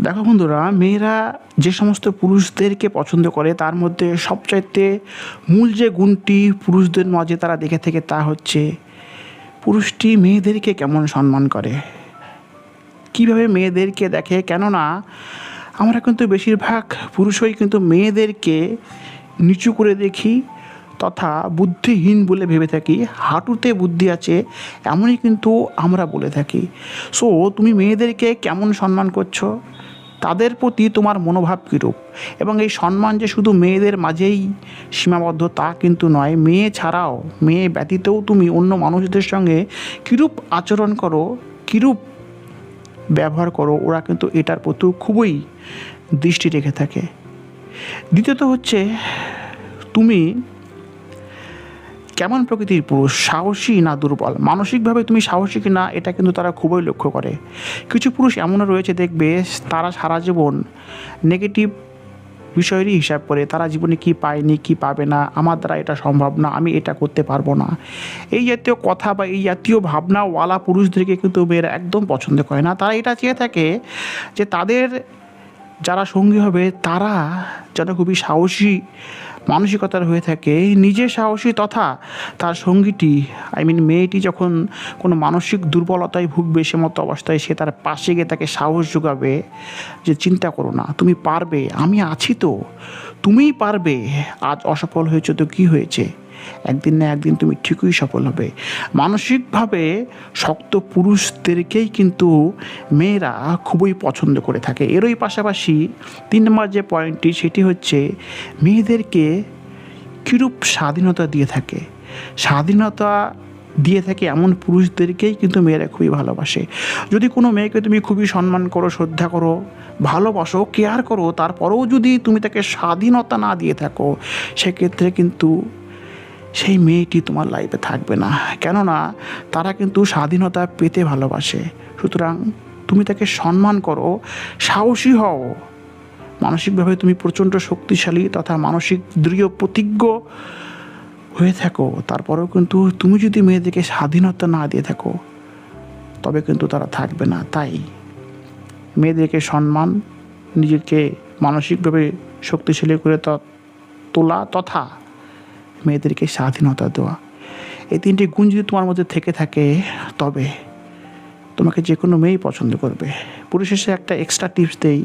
দেখো বন্ধুরা, মেয়েরা যে সমস্ত পুরুষদেরকে পছন্দ করে তার মধ্যে সবচাইতে মূল যে গুণটি পুরুষদের মাঝে তারা দেখে থাকে তা হচ্ছে পুরুষটি মেয়েদেরকে কেমন সম্মান করে, কীভাবে মেয়েদেরকে দেখে। কেননা আমরা কিন্তু বেশিরভাগ পুরুষই কিন্তু মেয়েদেরকে নিচু করে দেখি তথা বুদ্ধিহীন বলে ভেবে থাকি, হাঁটুতে বুদ্ধি আছে এমনই কিন্তু আমরা বলে থাকি। সো তুমি মেয়েদেরকে কেমন সম্মান করছো, তাদের প্রতি তোমার মনোভাব কীরূপ, এবং এই সম্মান যে শুধু মেয়েদের মাঝেই সীমাবদ্ধ তা কিন্তু নয়, মেয়ে ছাড়াও মেয়ে ব্যতীতও তুমি অন্য মানুষদের সঙ্গে কীরূপ আচরণ করো, কীরূপ ব্যবহার করো, ওরা কিন্তু এটার প্রতি খুবই দৃষ্টি রেখে থাকে। দ্বিতীয়ত হচ্ছে তুমি কেমন প্রকৃতির পুরুষ, সাহসী না দুর্বল, মানসিকভাবে তুমি সাহসী কি না এটা কিন্তু তারা খুবই লক্ষ্য করে। কিছু পুরুষ এমনও রয়েছে দেখবে তারা সারা জীবন নেগেটিভ বিষয়েরই হিসাব করে, তারা জীবনে কি পায়নি কি পাবে না, আমার দ্বারা এটা সম্ভব না, আমি এটা করতে পারবো না, এই জাতীয় কথা বা এই জাতীয় ভাবনাওয়ালা পুরুষদেরকে কিন্তু মেয়েরা একদম পছন্দ করে না। তারা এটা চেয়ে থাকে যে তাদের যারা সঙ্গী হবে তারা যেন খুবই সাহসী মানসিকতার হয়ে থাকে, নিজে সাহসী তথা তার সঙ্গীটি মেয়েটি যখন কোনো মানসিক দুর্বলতায় ভুগবে সে মতো অবস্থায় সে তার পাশে গিয়ে তাকে সাহস যোগাবে যে চিন্তা করো না, তুমি পারবে, আমি আছি তো, তুমিই পারবে, আজ অসফল হয়েছে তো কী হয়েছে, একদিন না একদিন তুমি ঠিকই সফল হবে। মানসিকভাবে শক্ত পুরুষদেরকেই কিন্তু মেয়েরা খুবই পছন্দ করে থাকে। এরই পাশাপাশি 3 নম্বর যে পয়েন্টটি সেটি হচ্ছে মেয়েদেরকে কীরূপ স্বাধীনতা দিয়ে থাকে। স্বাধীনতা দিয়ে থাকে এমন পুরুষদেরকেই কিন্তু মেয়েরা খুবই ভালোবাসে। যদি কোনো মেয়েকে তুমি খুবই সম্মান করো, শ্রদ্ধা করো, ভালোবাসো, কেয়ার করো, তারপরেও যদি তুমি তাকে স্বাধীনতা না দিয়ে থাকো সেক্ষেত্রে কিন্তু সেই মেয়েটি তোমার লাইফে থাকবে না। কেননা তারা কিন্তু স্বাধীনতা পেতে ভালোবাসে। সুতরাং তুমি তাকে সম্মান করো, সাহসী হও, মানসিকভাবে তুমি প্রচণ্ড শক্তিশালী তথা মানসিক দৃঢ় প্রতিজ্ঞ হয়ে থাকো, তারপরেও কিন্তু তুমি যদি মেয়েদেরকে স্বাধীনতা না দিয়ে থাকো তবে কিন্তু তারা থাকবে না। তাই মেয়েদেরকে সম্মান, নিজেকে মানসিকভাবে শক্তিশালী করে তোলা তথা মেয়েদেরকে স্বাধীনতা দেওয়া, এই 3টি গুণ যদি তোমার মধ্যে থেকে থাকে তবে তোমাকে যে কোনো মেয়েই পছন্দ করবে। পরিশেষে একটা এক্সট্রা টিপস দেই,